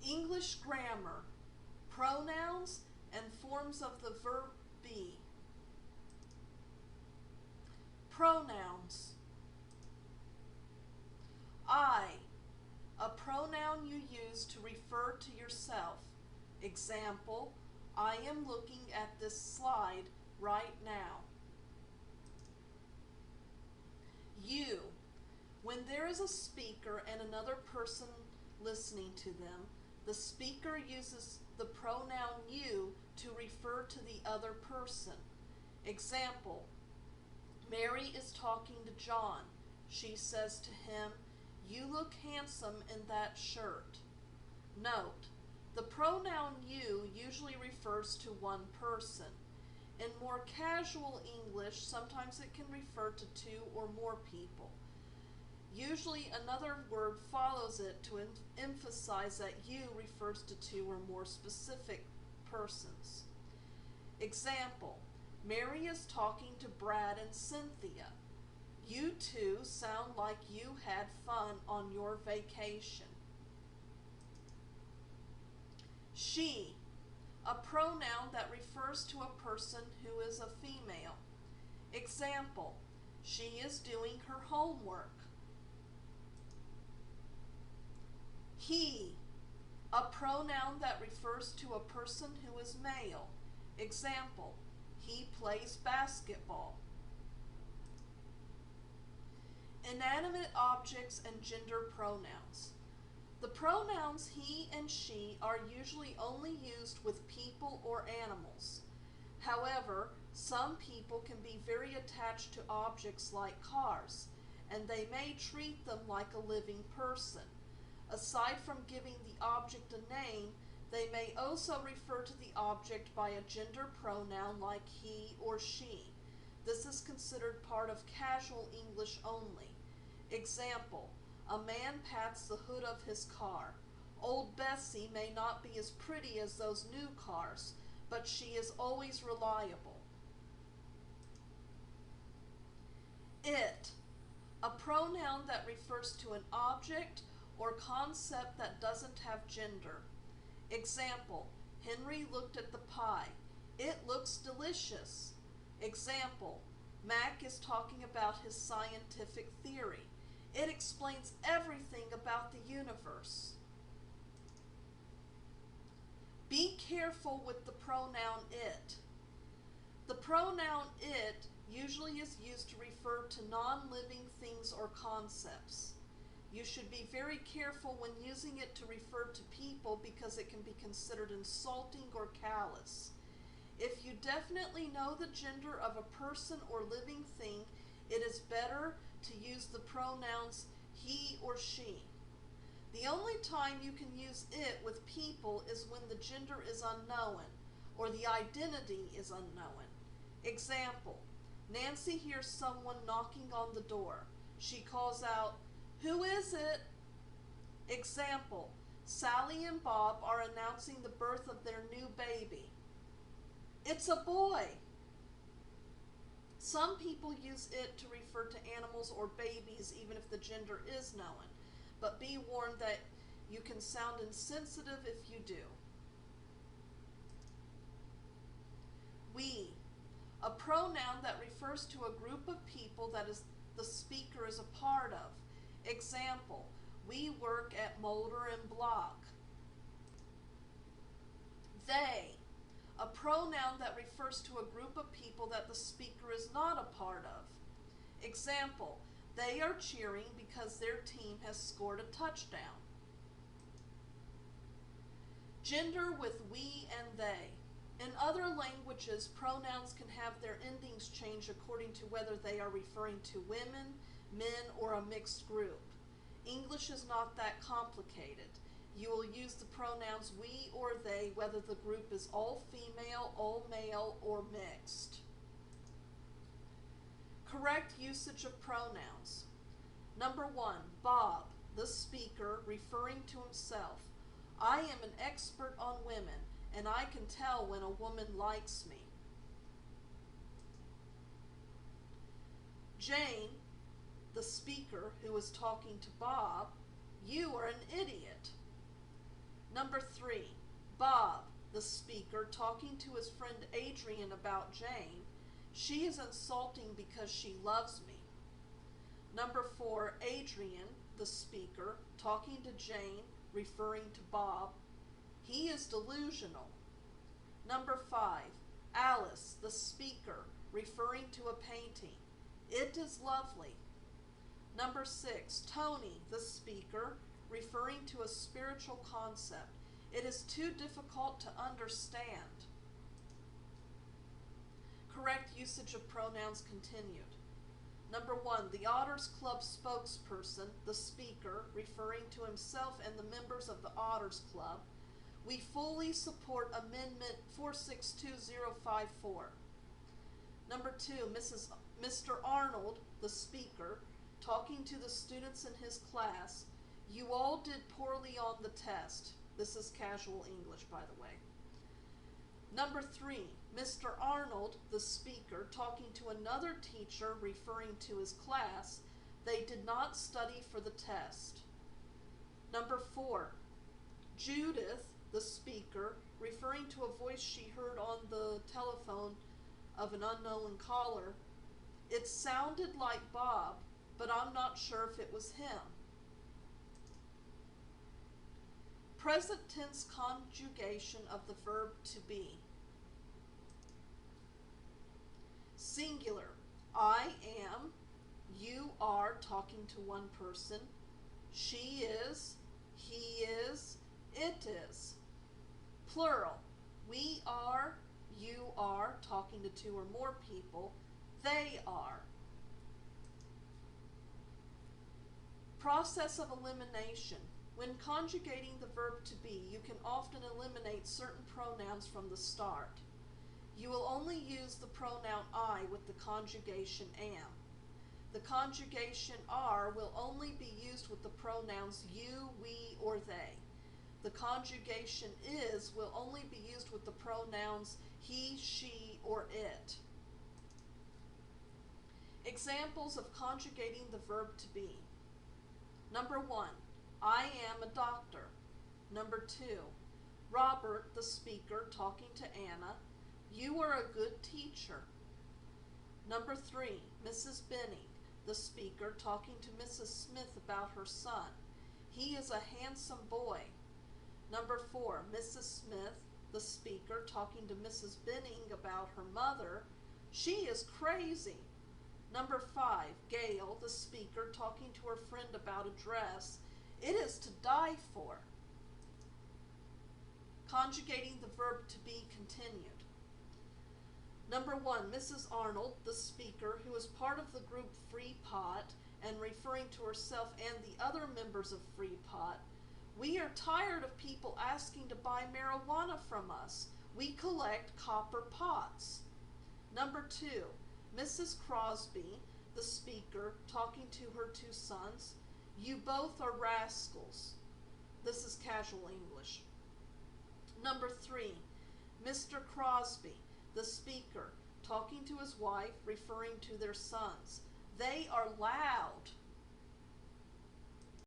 English grammar, pronouns, and forms of the verb be. Pronouns. I, a pronoun you use to refer to yourself. Example, I am looking at this slide right now. You, when there is a speaker and another person listening to them, the speaker uses the pronoun you to refer to the other person. Example, Mary is talking to John. She says to him, "You look handsome in that shirt." Note, the pronoun you usually refers to one person. In more casual English, sometimes it can refer to two or more people. Usually another word follows it to emphasize that you refers to two or more specific persons. Example, Mary is talking to Brad and Cynthia. You two sound like you had fun on your vacation. She, a pronoun that refers to a person who is a female. Example, she is doing her homework. He, a pronoun that refers to a person who is male. Example, he plays basketball. Inanimate objects and gender pronouns. The pronouns he and she are usually only used with people or animals. However, some people can be very attached to objects like cars, and they may treat them like a living person. Aside from giving the object a name, they may also refer to the object by a gender pronoun like he or she. This is considered part of casual English only. Example, a man pats the hood of his car. Old Bessie may not be as pretty as those new cars, but she is always reliable. It, a pronoun that refers to an object or concept that doesn't have gender. Example, Henry looked at the pie. It looks delicious. Example, Mac is talking about his scientific theory. It explains everything about the universe. Be careful with the pronoun it. The pronoun it usually is used to refer to non-living things or concepts. You should be very careful when using it to refer to people because it can be considered insulting or callous. If you definitely know the gender of a person or living thing, it is better to use the pronouns he or she. The only time you can use it with people is when the gender is unknown or the identity is unknown. Example, Nancy hears someone knocking on the door. She calls out, "Who is it?" Example, Sally and Bob are announcing the birth of their new baby. It's a boy. Some people use it to refer to animals or babies even if the gender is known, but be warned that you can sound insensitive if you do. We, a pronoun that refers to a group of people that the speaker is a part of. Example, we work at Mulder and Block. They, a pronoun that refers to a group of people that the speaker is not a part of. Example, they are cheering because their team has scored a touchdown. Gender with we and they. In other languages, pronouns can have their endings change according to whether they are referring to women, men, or a mixed group. English is not that complicated. You will use the pronouns we or they whether the group is all female, all male, or mixed. Correct usage of pronouns. Number 1, Bob, the speaker, referring to himself. I am an expert on women, and I can tell when a woman likes me. Jane, the speaker who is talking to Bob, you are an idiot. Number 3, Bob, the speaker, talking to his friend Adrian about Jane. She is insulting because she loves me. Number 4, Adrian, the speaker, talking to Jane, referring to Bob. He is delusional. Number 5, Alice, the speaker, referring to a painting. It is lovely. Number 6, Tony, the speaker, referring to a spiritual concept. It is too difficult to understand. Correct usage of pronouns continued. Number 1, the Otters Club spokesperson, the speaker, referring to himself and the members of the Otters Club. We fully support Amendment 462054. Number 2, Mr. Arnold, the speaker, talking to the students in his class. You all did poorly on the test. This is casual English, by the way. Number 3, Mr. Arnold, the speaker, talking to another teacher referring to his class. They did not study for the test. Number 4, Judith, the speaker, referring to a voice she heard on the telephone of an unknown caller. It sounded like Bob, but I'm not sure if it was him. Present tense conjugation of the verb to be. Singular, I am, you are, talking to one person. She is, he is, it is. Plural, we are, you are, talking to two or more people. They are. Process of elimination. When conjugating the verb to be, you can often eliminate certain pronouns from the start. You will only use the pronoun I with the conjugation am. The conjugation are will only be used with the pronouns you, we, or they. The conjugation is will only be used with the pronouns he, she, or it. Examples of conjugating the verb to be. Number 1, I am a doctor. Number 2, Robert, the speaker, talking to Anna. You are a good teacher. Number 3, Mrs. Benning, the speaker, talking to Mrs. Smith about her son. He is a handsome boy. Number 4, Mrs. Smith, the speaker, talking to Mrs. Benning about her mother. She is crazy. Number 5, Gail, the speaker, talking to her friend about a dress. It is to die for. Conjugating the verb to be continued. Number 1, Mrs. Arnold, the speaker, who is part of the group Free Pot and referring to herself and the other members of Free Pot. We are tired of people asking to buy marijuana from us. We collect copper pots. Number 2, Mrs. Crosby, the speaker, talking to her two sons. You both are rascals. This is casual English. Number 3, Mr. Crosby, the speaker, talking to his wife, referring to their sons. They are loud.